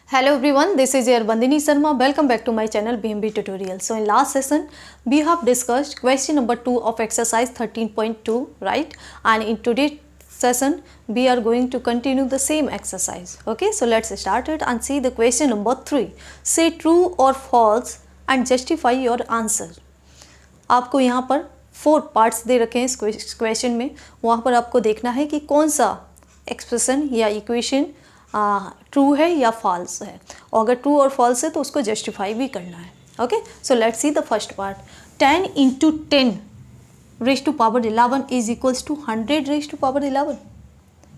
Hello everyone, this is your Bandini Sharma. Welcome back to my channel BMB Tutorial. So in last session, we have discussed question number 2 of exercise 13.2, right? And in today's session, we are going to continue the same exercise. Okay, so let's start it and see the question number 3. Say true or false and justify your answer. आपको यहाँ पर 4 parts दे रखे हैं इस question में. वहाँ पर आपको देखना है कि कौन सा एक्सप्रेशन या इक्वेशन ट्रू है या फॉल्स है, और अगर ट्रू और फॉल्स है तो उसको जस्टिफाई भी करना है. Okay, so let's see the first part. 10 × 10 raise to power 11 is equals to 100 raise to power 11.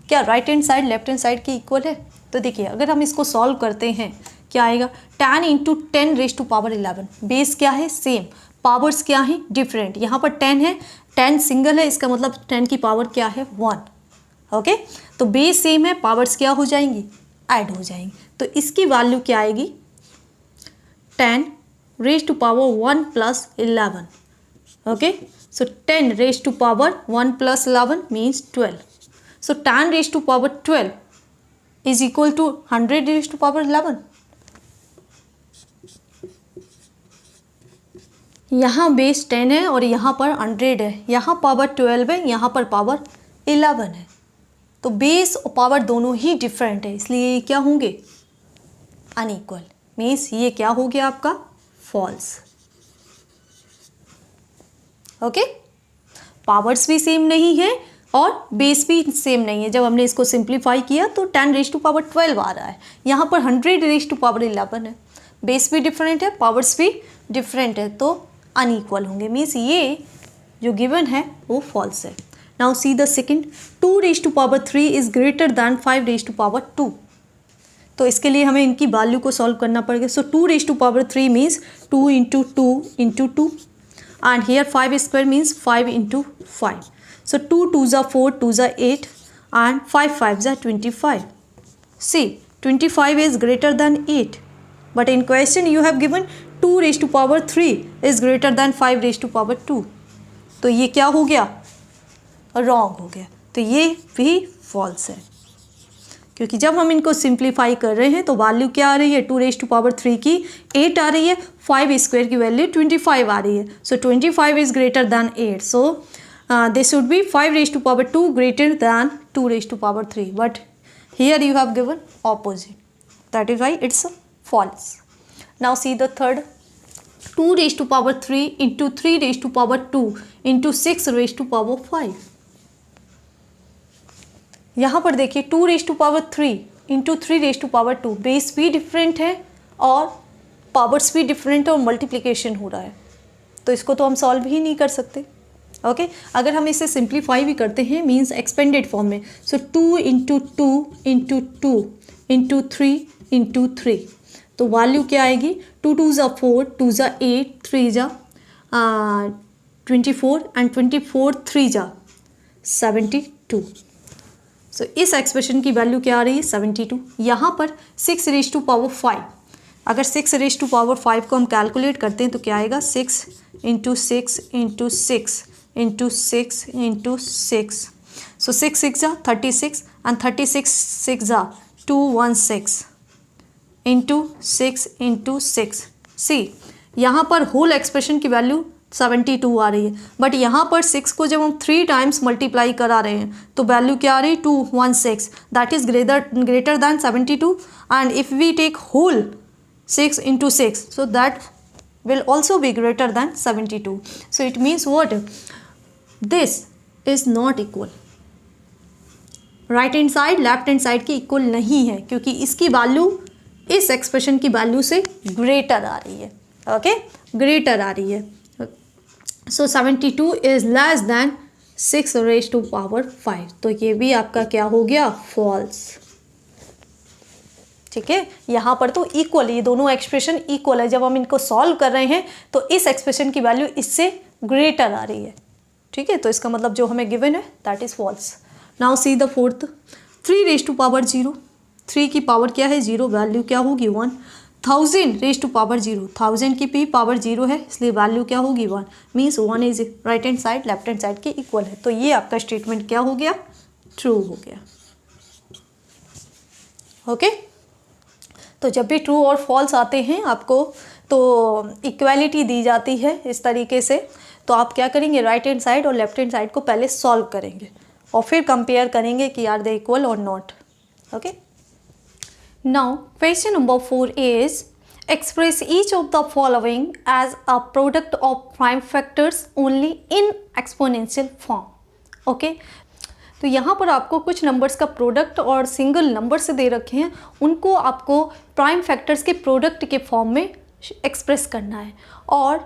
क्या right hand side left hand side के इक्वल है? तो देखिए, अगर हम इसको सॉल्व करते हैं क्या आएगा. 10 × 10 रेज़ टू पावर 11. बेस क्या है? सेम. पावर्स क्या है? डिफरेंट. यहाँ पर 10 है, 10 सिंगल है, इसका मतलब 10 की पावर क्या है? 1. ओके, तो बेस सेम है, पावर्स क्या हो जाएंगी? ऐड हो जाएंगी. तो इसकी वैल्यू क्या आएगी? 10 raise to power 1 + 11. Okay, so 10 raise to power 1 + 11 means 12. So 10 raise to power 12 is equal to 100 raise to power 11. यहाँ बेस 10 है और यहाँ पर 100 है, यहाँ पावर 12 है, यहाँ पर पावर 11 है. तो बेस और पावर दोनों ही डिफरेंट है, इसलिए ये क्या होंगे? अनइक्वल. मीन्स ये क्या हो गया आपका? फॉल्स. ओके, पावर्स भी सेम नहीं है और बेस भी सेम नहीं है. जब हमने इसको सिंप्लीफाई किया तो 10 रेज़ टू पावर 12 आ रहा है, यहाँ पर 100 रेज़ टू पावर 11 है. बेस भी डिफरेंट है, पावर्स भी डिफरेंट है, तो अनइक्वल होंगे. मीन्स ये जो गिवन है वो फॉल्स है. Now see the second. 2 raise to power 3 is greater than 5 raise to power 2. तो इसके लिए हमें इनकी वैल्यू को सॉल्व करना पड़ेगा. सो 2 raise to power 3 means 2 × 2 × 2 and here 5 square means 5 × 5. So 2 2s are 4, 2s are 8 and 5 5s are 25. See, 25 is greater than 8, but in question you have given 2 raise to power 3 is greater than 5 raise to power 2. तो ये क्या हो गया? Wrong हो गया. तो ये भी फॉल्स है, क्योंकि जब हम इनको सिंप्लीफाई कर रहे हैं तो वैल्यू क्या आ रही है? 2 रेज़ टू पावर 3 की 8 आ रही है, 5 स्क्वायर की वैल्यू 25 आ रही है. So 25 is greater than 8. So this should be 5 raise to power 2 greater than 2 raise to power 3. But here you have given opposite, that is why it's false. Now see the third. 2 raise to power 3 × 3 raise to power 2 × 6 raise to power 5. यहाँ पर देखिए 2 raise to power 3 × 3 raise to power 2. Base भी different है और powers भी different है और multiplication हो रहा है, तो इसको तो हम सॉल्व ही नहीं कर सकते. ओके, अगर हम इसे सिंप्लीफाई भी करते हैं मीन्स एक्सपेंडेड फॉर्म में, सो 2 × 2 × 2 × 3 × 3, तो वैल्यू क्या आएगी? 2 2s are 4, 2s are 8, 3s are 24 and 24 3s are 72. सो इस एक्सप्रेशन की वैल्यू क्या आ रही है? 72. यहाँ पर 6 रेज़ टू पावर 5, अगर 6 रेज़ टू पावर 5 को हम कैलकुलेट करते हैं तो क्या आएगा? 6 × 6 × 6 × 6 × 6. सो 6 6 are 36 and 36 6 are 216 × 6 × 6. सी, यहाँ पर होल एक्सप्रेशन की वैल्यू 72 आ रही है, बट यहाँ पर 6 को जब हम 3 टाइम्स मल्टीप्लाई करा रहे हैं तो वैल्यू क्या आ रही है? 216. That is greater than 72. And if we take whole 6 × 6, so that will also be greater than 72. So it means what? This is not equal. Right hand side left hand side की equal नहीं है, क्योंकि इसकी value इस expression की value से greater आ रही है. ओके, ग्रेटर आ रही है. So 72 is less than 6 raise to power 5. तो ये भी आपका क्या हो गया? फॉल्स. ठीक है, यहाँ पर तो इक्वल, ये दोनों एक्सप्रेशन इक्वल है. जब हम इनको सॉल्व कर रहे हैं तो इस एक्सप्रेशन की वैल्यू इससे ग्रेटर आ रही है. ठीक है, तो इसका मतलब जो हमें गिवन है that is false. Now see the fourth. 3 raise to power 0. 3 की पावर क्या है? 0. वैल्यू क्या होगी? 1. 1000 रेज़ टू पावर 0. 1000 की भी पावर 0 है, इसलिए वैल्यू क्या होगी? 1. Means 1 is right hand side left hand side के इक्वल है. तो ये आपका स्टेटमेंट क्या हो गया? ट्रू हो गया. ओके, तो जब भी ट्रू और फॉल्स आते हैं आपको तो इक्वालिटी दी जाती है इस तरीके से, तो आप क्या करेंगे, राइट हैंड साइड और लेफ्ट हैंड साइड को पहले सॉल्व करेंगे और फिर कंपेयर करेंगे कि आर दे इक्वल और not. Okay, now question number 4 is express each of the following as a product of prime factors only in exponential form। Okay, तो यहाँ पर आपको कुछ नंबर्स का प्रोडक्ट और सिंगल नंबर से दे रखे हैं, उनको आपको प्राइम फैक्टर्स के प्रोडक्ट के फॉर्म में एक्सप्रेस करना है, और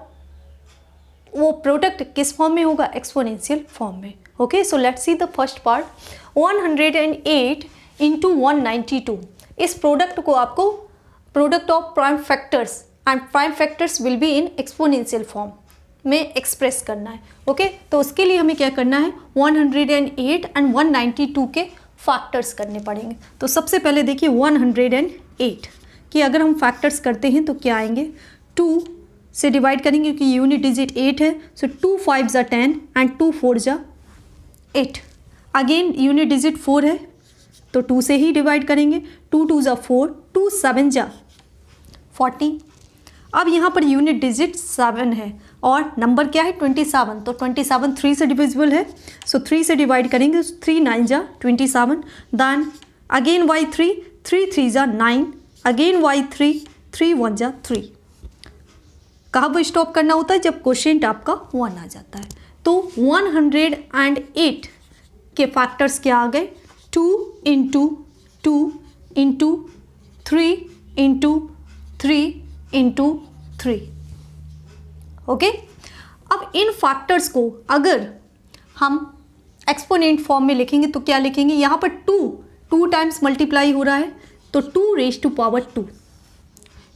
वो प्रोडक्ट किस फॉर्म में होगा, एक्सपोनेंशियल फॉर्म में। Okay, so let's see the first part, 108 into 192। इस प्रोडक्ट को आपको product of prime factors and prime factors will be in exponential form में एक्सप्रेस करना है। ओके, तो उसके लिए हमें क्या करना है, 108 एंड 192 के फैक्टर्स करने पड़ेंगे। तो सबसे पहले देखिए 108 कि अगर हम फैक्टर्स करते हैं तो क्या आएंगे, 2 से डिवाइड करेंगे क्योंकि यूनिट डिजिट 8 है, सो 2 5 जा 10 एंड 2 4 जा 8। अगेन यूनिट डिजिट 4 है तो 2 से ही डिवाइड करेंगे, 2 2 जा 4, 2 7 जा 40। अब यहाँ पर यूनिट डिजिट 7 है और नंबर क्या है 27, तो 27 3 से डिविजिबल है, सो 3 से डिवाइड करेंगे, 3 9 जा 27, देन अगेन y3, 3 3 जा 9, अगेन y3, 3 1 जा 3। कहाँ पर स्टॉप करना होता है, जब क्वोशिएंट आपका 1 आ जाता है। तो 108 के फैक्टर्स क्या आ गए, 2 into 2 into 3 into 3 into 3। Okay, अब इन फैक्टर्स को अगर हम एक्सपोनेंट फॉर्म में लिखेंगे तो क्या लिखेंगे, यहाँ पर 2 टाइम्स मल्टीप्लाई हो रहा है तो 2 रेज टू पावर 2।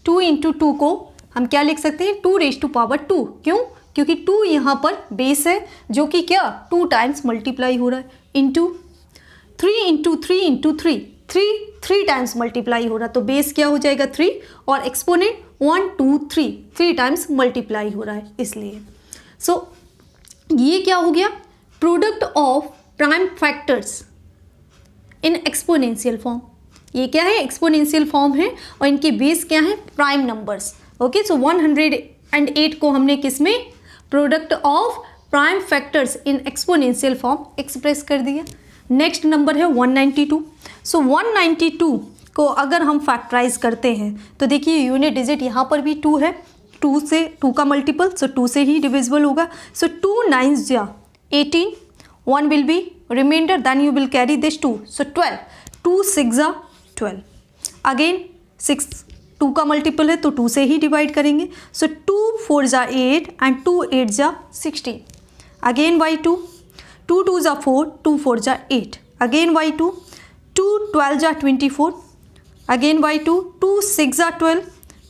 2 इंटू 2 को हम क्या लिख सकते हैं, 2 रेज टू पावर 2। क्यों, क्योंकि 2 यहाँ पर बेस है जो कि क्या 2 टाइम्स मल्टीप्लाई हो रहा है, into 3 into 3 into 3, 3 times multiply हो रहा है तो बेस क्या हो जाएगा 3, और एक्सपोनेंट 1 2 3 टाइम्स मल्टीप्लाई हो रहा है इसलिए। सो ये क्या हो गया, product of prime factors in exponential form. ये क्या है, एक्सपोनेंशियल फॉर्म है और इनके बेस क्या है, प्राइम नंबर्स। ओके, सो 108 को हमने किस में, product of prime factors in exponential form express कर दिया। नेक्स्ट नंबर है 192। सो 192 को अगर हम फैक्टराइज करते हैं तो देखिए यूनिट डिजिट यहाँ पर भी 2 है, 2 का मल्टीपल, सो 2 से ही डिविजिबल होगा। सो 2 9 जा 18, 1 will be remainder, then you will carry this 2, so 12, 2 6 जा 12। अगेन 6 2 का मल्टीपल है तो 2 से ही डिवाइड करेंगे, सो 2 4 जा 8 एंड 2 8 जा 16। अगेन y2, 2 2 जा 4, 2 4 जा 8। अगेन y2, 2 12 जा 24। अगेन y2, 2 6 जा 12,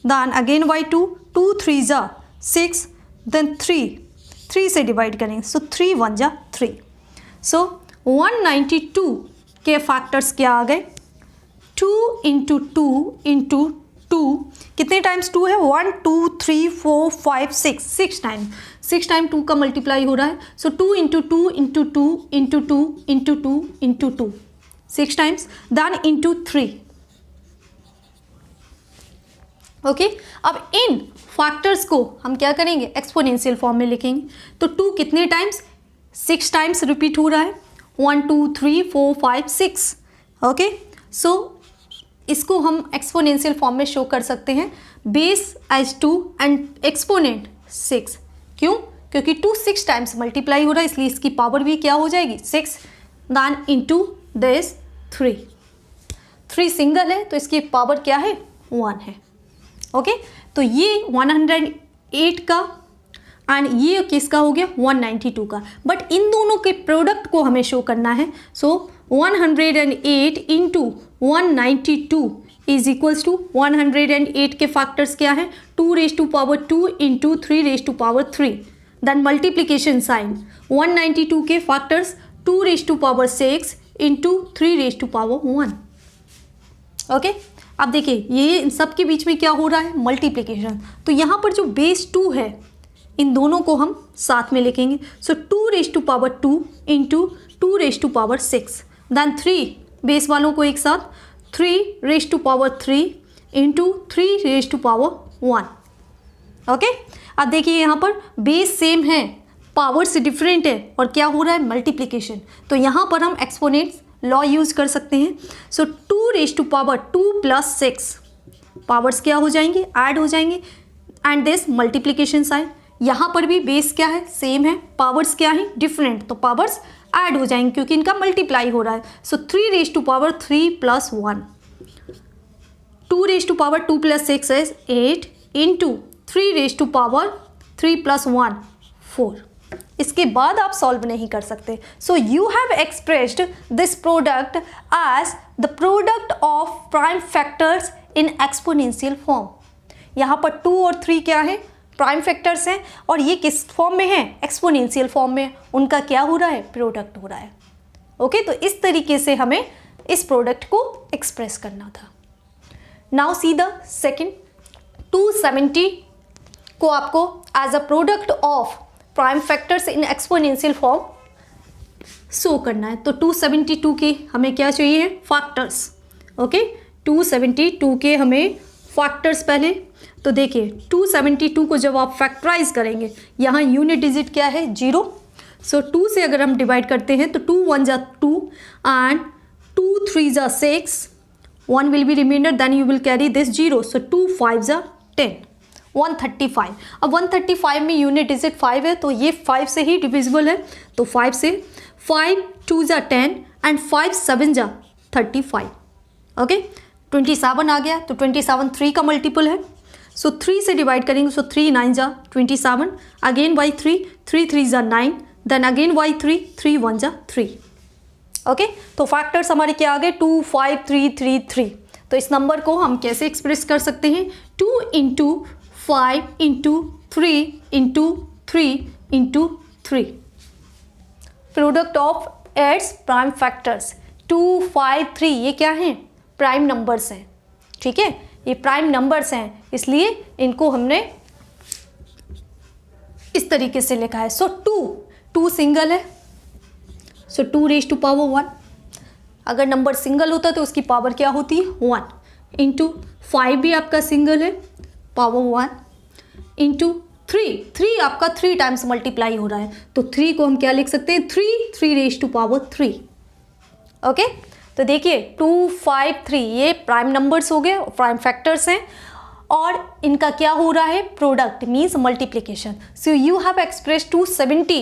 देन अगेन y2, 2 3 जा 6, देन 3 से डिवाइड करेंगे, सो 3 1 जा 3। सो 192 के फैक्टर्स क्या आ गए, 2 इंटू 2 इंटू 2, कितने टाइम्स 2 है, 1 2 3 4 5 6 टाइम, 6 टाइम 2 का मल्टीप्लाई हो रहा है, so 2 into 2 into 2 into 2 into 2 into 2 6 times, then into 3। Okay, अब इन फैक्टर्स को हम क्या करेंगे, एक्सपोनेंशियल फॉर्म में लिखेंगे। तो 2 कितने टाइम्स, 6 टाइम्स रिपीट हो रहा है, 1 2 3 4 5 6। ओके, सो इसको हम एक्सपोनेंशियल फॉर्म में शो कर सकते हैं, बेस एज 2 एंड एक्सपोनेंट 6। क्यों, क्योंकि 2 6 टाइम्स मल्टीप्लाई हो रहा है इसलिए इसकी पावर भी क्या हो जाएगी 6, देन इंटू दिस 3 सिंगल है तो इसकी पावर क्या है 1 है। ओके, तो ये 108 का एंड ये किसका हो गया 192 का, बट इन दोनों के प्रोडक्ट को हमें शो करना है। So 108 into 192 is equals to 108 के फैक्टर्स क्या है, 2 raise to power 2 into 3 raise to power 3, then multiplication sign 192 के factors 2 raise to power 6 into 3 raise to power 1। Okay, अब देखिए ये इन सब के बीच में क्या हो रहा है, मल्टीप्लीकेशन। तो यहाँ पर जो बेस 2 है इन दोनों को हम साथ में लिखेंगे, so 2 raise to power 2 into 2 raise to power 6, then 3 base वालों को एक साथ 3 raise to power 3 into 3 raise to power 1। Okay, अब देखिए यहाँ पर बेस सेम है, पावर्स डिफरेंट है और क्या हो रहा है, मल्टीप्लिकेशन। तो यहाँ पर हम एक्सपोनेंट्स लॉ यूज कर सकते हैं। So 2 raise to power 2 plus 6, powers क्या हो जाएंगे, ऐड हो जाएंगे, एंड दिस मल्टीप्लिकेशन साइन। यहाँ पर भी बेस क्या है, सेम है, पावर्स क्या है, डिफरेंट, तो पावर्स ऐड हो जाएंगे क्योंकि इनका मल्टीप्लाई हो रहा है। So 3 raise to power 3 plus 1, 2 raise to power 2 plus 6 is 8 into 3 raise to power 3 plus 1 4। इसके बाद आप सॉल्व नहीं कर सकते। So you have expressed this product as the product of prime factors in exponential form. यहाँ पर 2 और 3 क्या है, प्राइम फैक्टर्स हैं, और ये किस फॉर्म में है, एक्सपोनेंशियल फॉर्म में। उनका क्या हो रहा है, प्रोडक्ट हो रहा है। ओके, तो इस तरीके से हमें इस प्रोडक्ट को एक्सप्रेस करना था। नाउ सी द सेकेंड, 270 को आपको as a product of prime factors in exponential form show करना है। तो 272 के हमें क्या चाहिए, फैक्टर्स। ओके, 272 के हमें फैक्टर्स पहले। तो देखिए 272 को जब आप फैक्टराइज करेंगे, यहाँ यूनिट डिजिट क्या है, 0। सो 2 से अगर हम डिवाइड करते हैं तो 2 1 जा 2 एंड 2 3 जा 6, 1 will be remainder, then you will carry this 0। So 2 5 जा 10, 135। अब 135 में यूनिट डिजिट 5 है, तो ये 5 से ही डिविजिबल है। तो 5 से 5 2 जा 10 एंड 5 7 जा 35। ओके, 27 आ गया, तो 27 3 का मल्टीपल है। सो 3 से डिवाइड करेंगे, सो 3 9 जा 27, अगेन बाई 3, 3 3 जा 9, देन अगेन बाई 3, 3 1 जा 3। ओके, तो फैक्टर्स हमारे क्या आ गए, 2 5 3 3 3। तो इस नंबर को हम कैसे एक्सप्रेस कर सकते हैं, 2 into 5 into 3 into 3 into 3। Product of its prime factors 2 5 3, ये क्या हैं, प्राइम नंबर्स हैं। ठीक है, ये प्राइम नंबर्स हैं, इसलिए इनको हमने इस तरीके से लिखा है। सो 2 सिंगल है, सो 2 रेज टू पावर 1। अगर नंबर सिंगल होता तो उसकी पावर क्या होती है, 1 इंटू 5 भी आपका सिंगल है, पावर 1 इंटू 3 आपका 3 टाइम्स मल्टीप्लाई हो रहा है, तो 3 को हम क्या लिख सकते हैं, 3 रेज टू पावर 3। ओके, तो देखिए 2 5 3 ये प्राइम नंबर्स हो गए, प्राइम फैक्टर्स हैं, और इनका क्या हो रहा है, product means multiplication. So you have express 270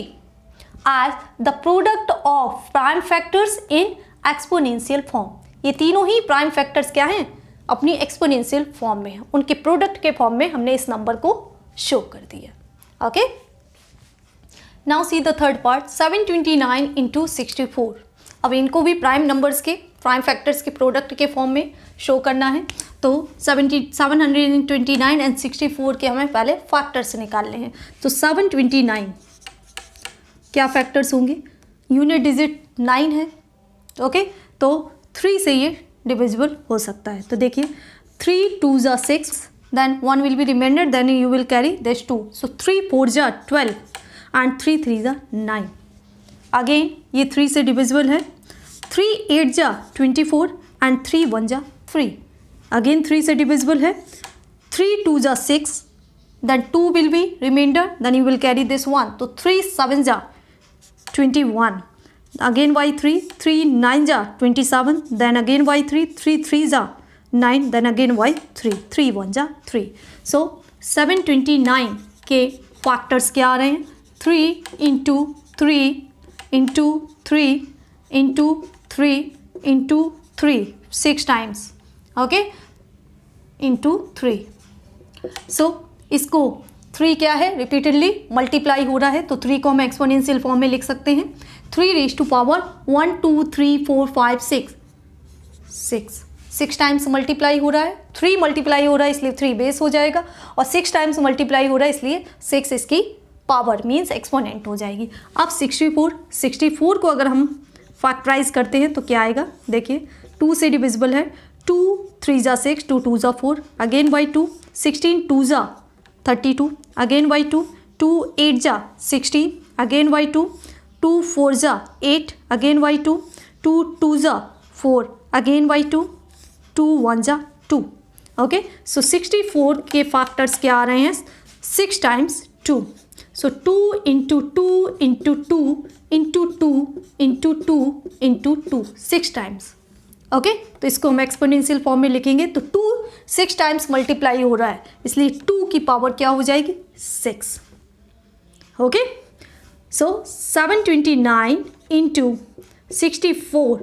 as the product of prime factors in exponential form. ये तीनों ही प्राइम फैक्टर्स क्या हैं, अपनी एक्सपोनेंशियल फॉर्म में है, उनके प्रोडक्ट के फॉर्म में हमने इस नंबर को शो कर दिया। Okay, now see the third part, 729 into 64। अब इनको भी प्राइम नंबर्स के, प्राइम फैक्टर्स के प्रोडक्ट के फॉर्म में शो करना है। तो 729 एंड 64 के हमें पहले फैक्टर्स निकालने हैं। तो 729 क्या फैक्टर्स होंगे, यूनिट डिजिट 9 है। ओके, तो 3 से ये डिविजिबल हो सकता है। तो देखिए 3 2 जा 6, then 1 will be remainder, then you will carry this 2. So 3 4 जा 12 and 3 3 जा 9. Again ये 3 से divisible है, 3 8 जा 24 and 3 1 जा 3. Again 3 से divisible है, 3 2 जा 6, then 2 will be remainder, then you will carry this 1. तो 3 7 जा 21. Again by 3 9 जा 27, then again by 3 3 जा 9, then again y 3 1 जा 3. So 729 के फैक्टर्स क्या आ रहे हैं, 3 into 3 into 3 into 3 into 3 6 times, okay, into 3. सो इसको 3 क्या है, रिपीटेडली मल्टीप्लाई हो रहा है, तो 3 को हम एक्सपोनेंशियल फॉर्म में लिख सकते हैं. 3 raise to power 1 2 3 4 5 6 times multiply हो रहा है. 3 मल्टीप्लाई हो रहा है इसलिए 3 बेस हो जाएगा, और 6 टाइम्स मल्टीप्लाई हो रहा है इसलिए 6 इसकी पावर मीन्स एक्सपोनेंट हो जाएगी. अब 64 को अगर हम फैक्टराइज करते हैं तो क्या आएगा, देखिए 2 से डिविजिबल है, 2 3 जा 6, 2 2 जा 4, अगेन बाई 2, 16 2 जा 32, अगेन बाई 2, 2 8 जा 16, अगेन बाई 2, 2 4 जा 8, अगेन बाई 2, 2 2 जा 4, अगेन बाई 2, 2 1 जा 2. ओके, सो 64 के फैक्टर्स क्या आ रहे हैं, 6 टाइम्स 2, सो 2 into 2 into 2 into 2 into 2 into 2, 6 times. Okay, तो इसको हम एक्सपोनेंशियल फॉर्म में लिखेंगे तो 2 6 टाइम्स मल्टीप्लाई हो रहा है, इसलिए 2 की पावर क्या हो जाएगी, 6। ओके, सो 729 इंटू 64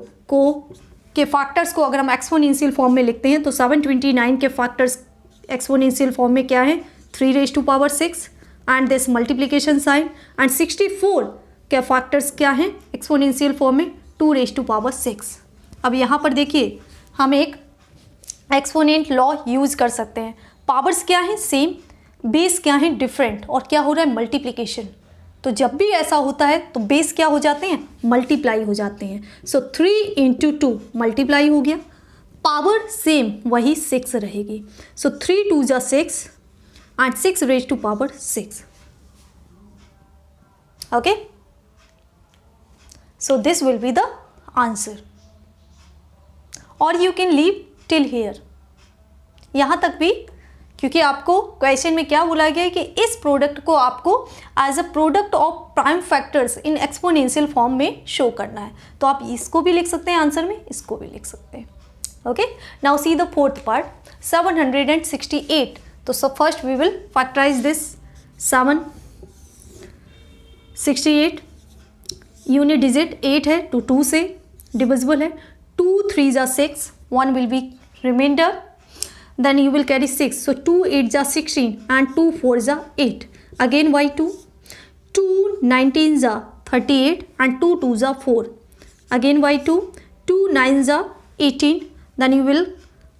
के फैक्टर्स को अगर हम एक्सपोनेंशियल फॉर्म में लिखते हैं तो 729 के फैक्टर्स एक्सपोनेंशियल फॉर्म में क्या है, 3 raise to power 6 and this multiplication sign, and 64 के फैक्टर्स क्या है एक्सपोनेंशियल फॉर्म में, 2 रेज़ टू पावर 6। अब यहाँ पर देखिए हम एक एक्सपोनेंट लॉ यूज़ कर सकते हैं, पावर्स क्या है सेम, बेस क्या है डिफरेंट, और क्या हो रहा है मल्टीप्लिकेशन। तो जब भी ऐसा होता है तो बेस क्या हो जाते हैं, मल्टीप्लाई हो जाते हैं। सो 3 इंटू 2 मल्टीप्लाई हो गया, पावर सेम वही 6 रहेगी, सो 3 2 जा 6 and 6 raise to power 6। Okay, so this will be the answer, और you can leave till here, यहाँ तक भी, क्योंकि आपको क्वेश्चन में क्या बोला गया है कि इस प्रोडक्ट को आपको as a product of prime factors in exponential form में शो करना है, तो आप इसको भी लिख सकते हैं आंसर में, इसको भी लिख सकते हैं। Okay, now see the fourth part, 768। तो सब first we will factorize this 768, unit digit 8 है तो 2 से डिविजिबल है, 2 3 जा 6, 1 will be remainder, then you will carry 6, so 2 8 ja 16 and 2 4 ja 8, again y 2 19 ja 38 and 2 2 ja 4, again y 2 9 ja 18, then you will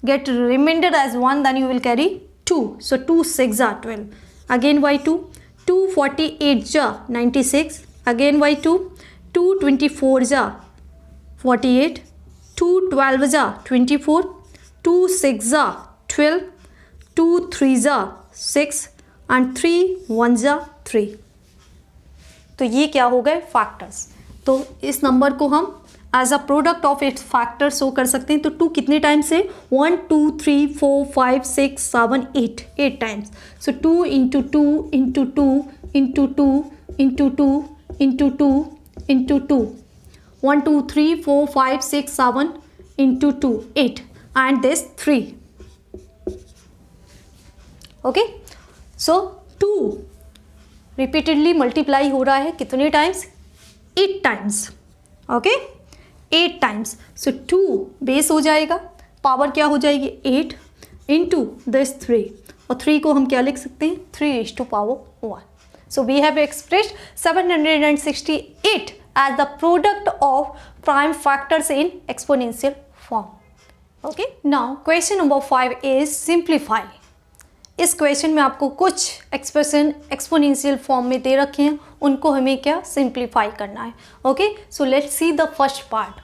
get remainder as 1, then you will carry 2, so 2 6 ja 12, again y 2 48 ja 96, again y 2 24 ja 48, 12 ja 24, 6 ja 12, 3 जा 6 and 1 जा 3। तो ये क्या हो गए factors, तो इस number को हम as a product of its factor show कर सकते हैं। तो 2 कितने टाइम्स है, 1 2 3 4 5 6 7 8 times, so 2 into 2 into 2 into 2 into 2 into 2 into 2, 1 2 3 4 5 6 7 into 2 8 and this 3। Okay, so 2 repeatedly multiply हो रहा है कितने टाइम्स, 8 टाइम्स। ओके, 8 टाइम्स, सो 2 बेस हो जाएगा, पावर क्या हो जाएगी 8 इंटू दिस 3, और 3 को हम क्या लिख सकते हैं, 3 raised to power 1। So we have expressed 768 as the product of prime factors in exponential form. Okay, now question number 5 is simplify. इस क्वेश्चन में आपको कुछ एक्सप्रेशन एक्सपोनेंशियल फॉर्म में दे रखे हैं, उनको हमें क्या सिंप्लीफाई करना है। Okay, so let's see the first part,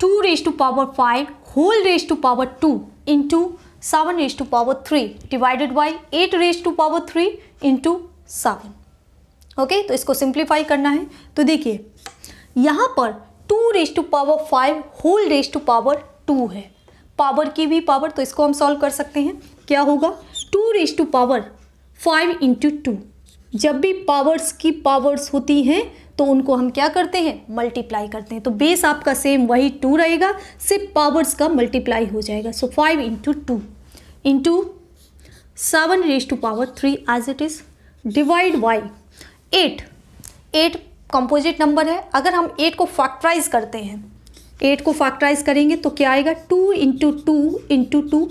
2 raised to power 5 whole raised to power 2 into 7 raised to power 3 divided by 8 raised to power 3 into 7। Okay, तो इसको सिंप्लीफाई करना है। तो देखिए यहाँ पर 2 raised to power 5 whole raised to power 2 है, power की भी पावर, तो इसको हम सॉल्व कर सकते हैं। क्या होगा, 2 raised to power 5 into 2, जब भी पावर्स की पावर्स होती हैं तो उनको हम क्या करते हैं, मल्टीप्लाई करते हैं। तो बेस आपका सेम वही 2 रहेगा, सिर्फ पावर्स का मल्टीप्लाई हो जाएगा। सो 5 into 2 into 7 raised to power 3 as it is, divide by 8 composite number है। अगर हम 8 को फैक्टराइज करते हैं, 8 को फैक्टराइज करेंगे तो क्या आएगा, 2 into 2 into 2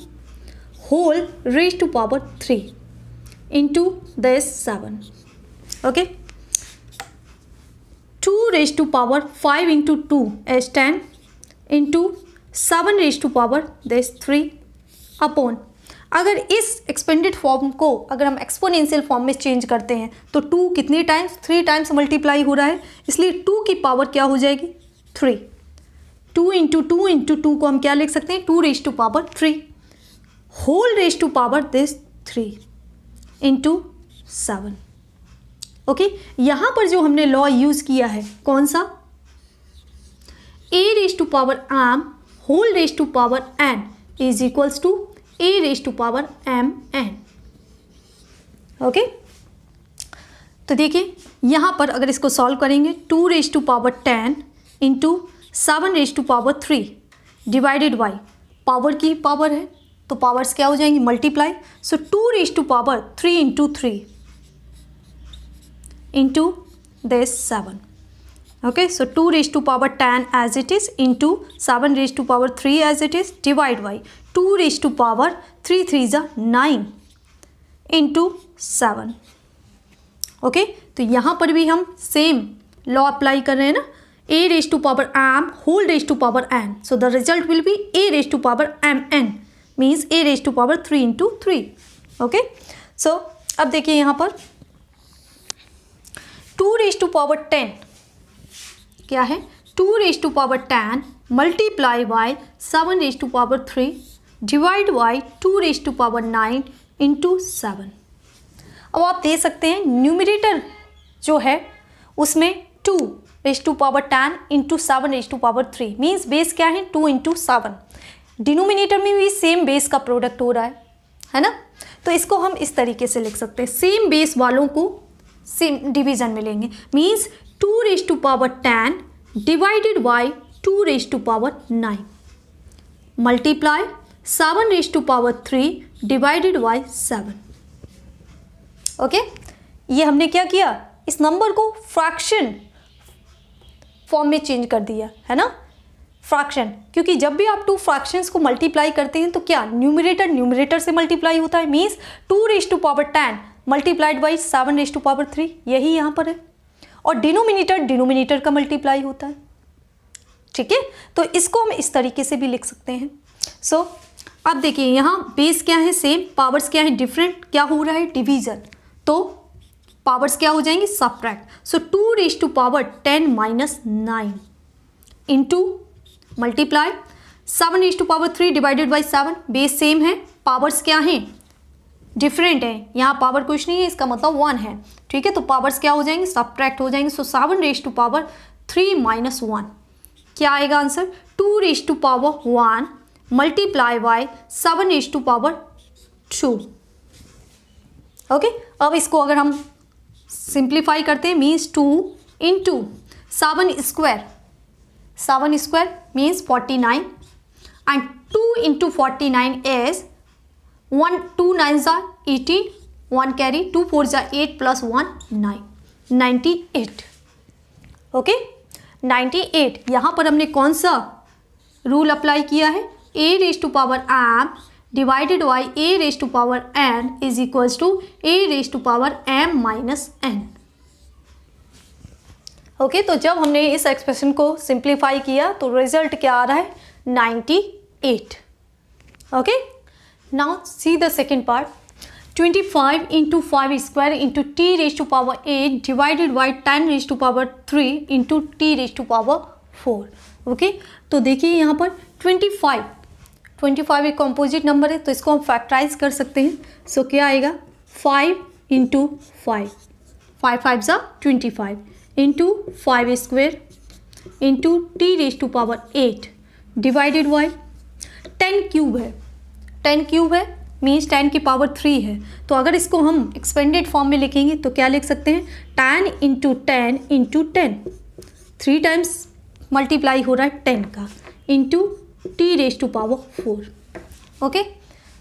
whole raised to power 3 into this 7। okay, 2 raised to power 5 into 2 is 10 into 7 raised to power this 3 upon, अगर इस एक्सपेंडेड फॉर्म को अगर हम एक्सपोनेंशियल फॉर्म में चेंज करते हैं तो 2 कितने टाइम्स, 3 टाइम्स मल्टीप्लाई हो रहा है, इसलिए 2 की पावर क्या हो जाएगी 3। 2 into 2 into 2 को हम क्या लिख सकते हैं, 2 raised to power 3 whole raised to power this 3 into 7। Okay, यहाँ पर जो हमने लॉ यूज़ किया है कौन सा, a raised to power m whole raised to power n is equals to A raise to power M N. Okay, तो देखिए यहाँ पर अगर इसको सॉल्व करेंगे 2 raise to power 10 into 7 raise to power 3 divided by power की power है तो पावर्स क्या हो जाएंगी multiply. So 2 raise to power 3 into 3 into this 7। Okay, so 2 raise to power 10 as it is into 7 raise to power 3 as it is divide by 2 raise to power 3 3 ज़ा 9 into 7। Okay, तो यहाँ पर भी हम same law apply कर रहे हैं ना, a raise to power m whole raise to power n, so the result will be a raise to power m n means a raise to power 3 into 3। Okay, so अब देखिए यहाँ पर 2 raise to power 10 क्या है, 2 raise to power 10 multiply by 7 raise to power 3 divide by 2 raise to power 9 into 7। अब आप दे सकते हैं न्यूमरेटर जो है उसमें 2 raise to power 10 into 7 raise to power 3 means base क्या है 2 इंटू 7। डिनोमिनेटर में भी सेम बेस का प्रोडक्ट हो रहा है ना, तो इसको हम इस तरीके से लिख सकते हैं, सेम बेस वालों को सेम डिवीजन में लेंगे means 2 raise to power 10 divided by 2 raise to power 9 multiply 7 raise to power 3 divided by 7। Okay, ये हमने क्या किया, इस नंबर को फ्रैक्शन फॉर्म में चेंज कर दिया है ना, फ्रैक्शन, क्योंकि जब भी आप 2 फ्रैक्शंस को मल्टीप्लाई करते हैं तो क्या न्यूमरेटर न्यूमरेटर से मल्टीप्लाई होता है means 2 raise to power 10 multiplied by 7 raise to power 3, यही यहाँ पर है, और डिनोमिनेटर डिनोमिनेटर का मल्टीप्लाई होता है। ठीक है, तो इसको हम इस तरीके से भी लिख सकते हैं। सो अब देखिए यहाँ बेस क्या है सेम, पावर्स क्या है डिफरेंट, क्या हो रहा है डिवीजन, तो पावर्स क्या हो जाएंगी subtract. So 2 raise to power 10 minus 9 into multiply 7 raise to power 3 divided by 7, base same है, पावर्स क्या हैं डिफरेंट है, यहाँ पावर कुछ नहीं है इसका मतलब 1 है। ठीक है, तो पावर्स क्या हो जाएंगे सब्ट्रैक्ट हो जाएंगे। So 7 raise to power 3 minus 1 क्या आएगा answer 2 raise to power 1 multiply by 7 raise to power 2। Okay, अब इसको अगर हम सिंप्लीफाई करते हैं means 2 into 7 square means 49 and 2 into 49 is 1 2 9 ज़ा 18 1 कैरी 2 4 ज़ा 8 प्लस 1 9 98। ओके, 98 यहाँ पर हमने कौन सा रूल अप्लाई किया है, a raise to power m divided by a raise to power n is equals to a raise to power m minus n। Okay, तो जब हमने इस एक्सप्रेशन को सिंप्लीफाई किया तो रिजल्ट क्या आ रहा है 98। Okay, now see the second part, 25 into 5 square into t raise to power 8 divided by 10 raise to power 3 into t raise to power 4। Okay, तो देखिए यहाँ पर 25 एक कॉम्पोजिट नंबर है तो इसको हम फैक्टराइज कर सकते हैं। सो क्या आएगा 5 इंटू 5 5 ज़ा 25 into 5 square into t raise to power 8 divided by 10 cube है, 10 क्यूब है मीन्स 10 की पावर 3 है, तो अगर इसको हम एक्सपेंडेड फॉर्म में लिखेंगे तो क्या लिख सकते हैं 10 इंटू 10 इंटू 10, 3 टाइम्स मल्टीप्लाई हो रहा है 10 का into t raise to power 4। Okay,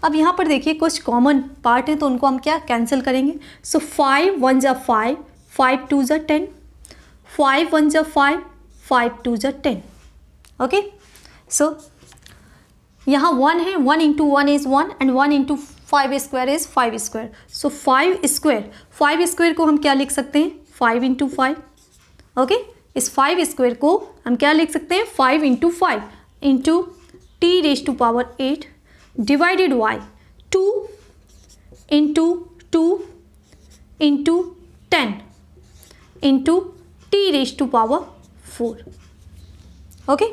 अब यहाँ पर देखिए कुछ कॉमन पार्ट हैं तो उनको हम क्या कैंसिल करेंगे। सो 5 1 ज़ा 5 5 2 ज़ा 10 5 1 ज़ा 5 5 2 ज़ा 10। ओके, सो यहाँ 1 है, 1 into 1 is 1 and 1 into 5 square is 5 square. So 5 square को हम क्या लिख सकते हैं 5 इंटू 5। ओके, इस 5 स्क्वायर को हम क्या लिख सकते हैं 5 into 5 into t raise to power 8 divided by 2 into 2 into 10 into t raise to power 4। Okay,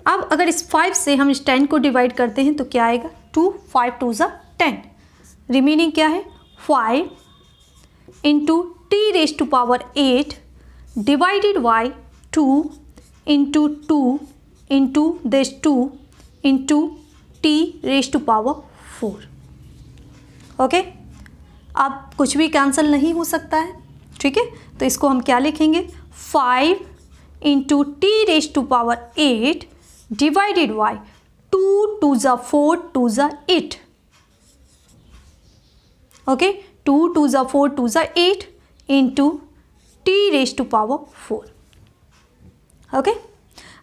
अब अगर इस 5 से हम इस 10 को डिवाइड करते हैं तो क्या आएगा 2 5 2 ज़ा 10, रिमेनिंग क्या है 5 into t raise to power 8 divided by 2 into 2 into this 2 into t raise to power 4। Okay, अब कुछ भी कैंसिल नहीं हो सकता है, ठीक है। तो इसको हम क्या लिखेंगे, 5 into t raise to power 8 divided by 2 2 ज़ा 4 2 ज़ा 8। ओके, 2 2 ज़ा 4 2 ज़ा 8 into t raise to power 4। Okay,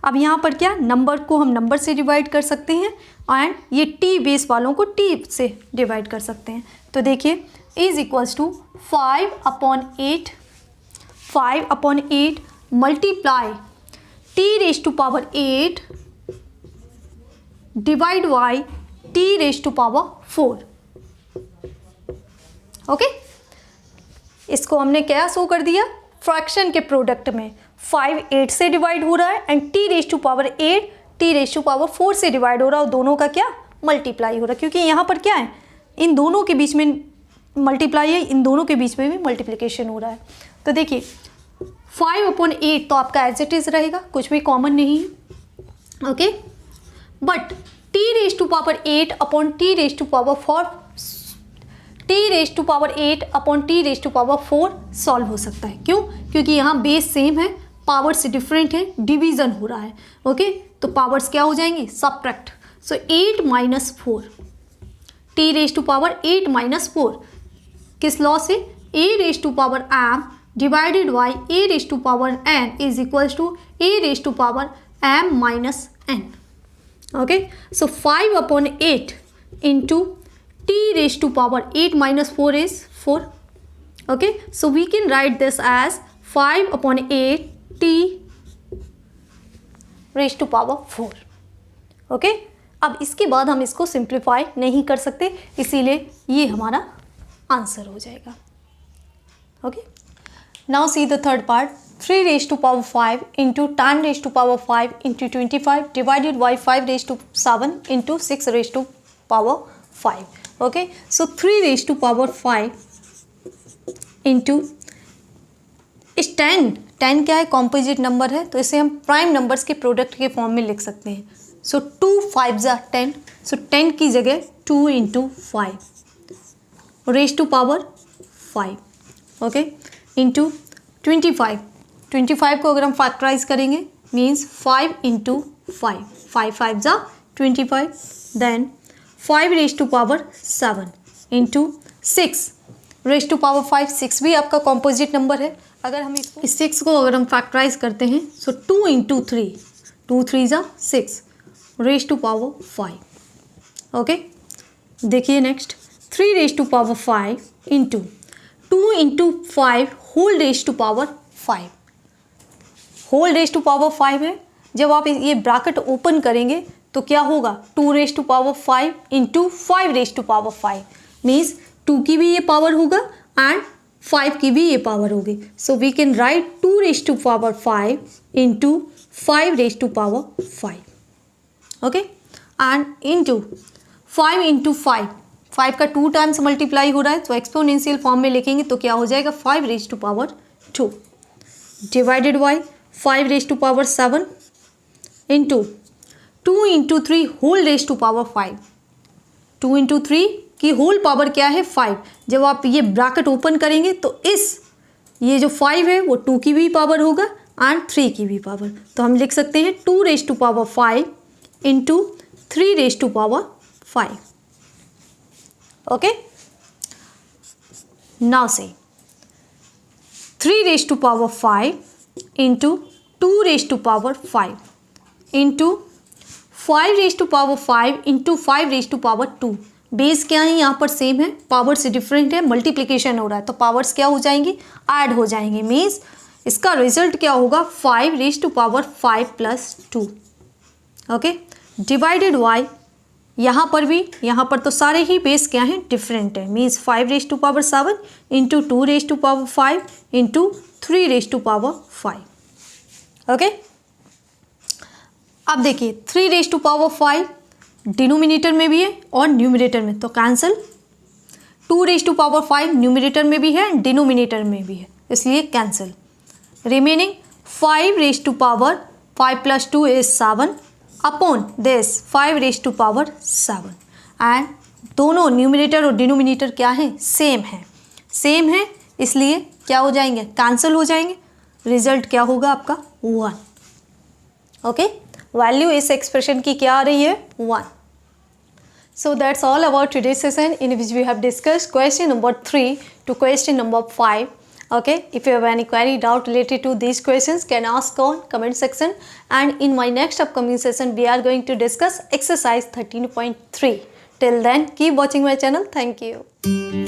अब यहाँ पर क्या, नंबर को हम नंबर से डिवाइड कर सकते हैं एंड ये टी बेस वालों को टी से डिवाइड कर सकते हैं। तो देखिए is equals to 5/8 multiply t raise to power 8 divide by t raise to power 4। Okay, इसको हमने क्या शो कर दिया, फ्रैक्शन के प्रोडक्ट में 5 8 से डिवाइड हो रहा है and t raise to power 8 t raise to power 4 से डिवाइड हो रहा है और दोनों का क्या मल्टीप्लाई हो रहा है, क्योंकि यहाँ पर क्या है, इन दोनों के बीच में मल्टीप्लाई है, इन दोनों के बीच में भी मल्टीप्लिकेशन हो रहा है। तो देखिए 5/8 तो आपका एज इट इज रहेगा, कुछ भी कॉमन नहीं है। Okay, but t raise to power 8 upon t raise to power 4 t raise to power 8 upon t raise to power 4 solve हो सकता है। क्यों, क्योंकि यहाँ बेस सेम है, पावर्स डिफरेंट है, डिवीजन हो रहा है। ओके, तो पावर्स क्या हो जाएंगे, subtract. So 8 minus 4 t raise to power 8 minus 4 किस लॉ से, a raise to power M divided by a raise to power n is equals to a raise to power m minus n. Okay, so 5/8 into t raised to power 8 minus 4 is 4. Okay, so we can write this as 5/8 t raised to power 4. Okay, अब इसके बाद हम इसको simplify नहीं कर सकते, इसीलिए ये हमारा आंसर हो जाएगा। Okay, now see the third part, 3 raised to power 5 into 10 raised to power 5 into 25 divided by 5 raised to 7 into 6 raised to power 5. Okay, so 3 raised to power 5 into इस 10 क्या है, कॉम्पोजिट नंबर है, तो इसे हम prime numbers के product के form में लिख सकते हैं। सो 2 5 ज़ा 10, सो 10 की जगह 2 into 5 raise to power 5। Okay, into 25 को अगर हम फैक्टराइज करेंगे मीन्स 5 इंटू 5 5 ज़ा 25, then 5 raise to power 7 into 6 raise to power 5, 6 भी आपका कॉम्पोजिट नंबर है। अगर हम इस 6 को अगर हम फैक्टराइज करते हैं सो 2 इंटू 3 2 3 ज़ा 6 रेज टू पावर 5। ओके, देखिए next 3 raise to power 5 into 2 into 5 whole raise to power 5। Whole raise to power 5 है, जब आप ये ब्रैकेट ओपन करेंगे तो क्या होगा, 2 raise to power 5 into 5 raise to power 5 means 2 की भी ये पावर होगा एंड 5 की भी ये पावर होगी। So we can write 2 raise to power 5 into 5 raise to power 5। Okay, and into 5 into 5 का 2 टाइम्स मल्टीप्लाई हो रहा है, तो एक्सपोनेंशियल फॉर्म में लिखेंगे तो क्या हो जाएगा, 5 raise to power 2 divided by 5 raise to power 7 into 2 into 3 whole raise to power 5। 2 into 3 की होल पावर क्या है, 5। जब आप ये ब्रैकेट ओपन करेंगे तो ये जो 5 है वो 2 की भी पावर होगा एंड 3 की भी पावर, तो हम लिख सकते हैं 2 raise to power 5 into 3 raise to power 5। Okay, now say 3 raise to power 5 into 2 raise to power 5 into 5 raise to power 5 into 5 raise to power 2। Base क्या है, यहाँ पर सेम है, पावर्स डिफरेंट है, मल्टीप्लिकेशन हो रहा है, तो पावर्स क्या हो जाएंगी, ऐड हो जाएंगे। मीन्स इसका रिजल्ट क्या होगा, 5 raise to power 5 plus 2। Okay, divided by यहाँ पर तो सारे ही बेस क्या हैं, डिफरेंट है। Means 5 raise to power 7 into 2 raise to power 5 into 3 raise to power 5। Okay, अब देखिए 3 रेज टू पावर 5 डिनोमिनेटर में भी है और न्यूमरेटर में, तो cancel. 2 raise to power 5 numerator में भी है, डिनोमिनेटर में भी है, इसलिए cancel. Remaining 5 raise to power 5 plus 2 is 7 upon this 5 raise to power 7 and दोनों न्यूमरेटर और डिनोमिनेटर क्या है, सेम है, इसलिए क्या हो जाएंगे, कैंसिल हो जाएंगे। रिजल्ट क्या होगा आपका 1। ओके, वैल्यू इस एक्सप्रेशन की क्या आ रही है, 1। So that's all about today's session in which we have discussed question number 3 to question number 5. Okay, if you have any query, doubt related to these questions, can ask on comment section. And in my next upcoming session, we are going to discuss exercise 13.3. Till then, keep watching my channel. Thank you.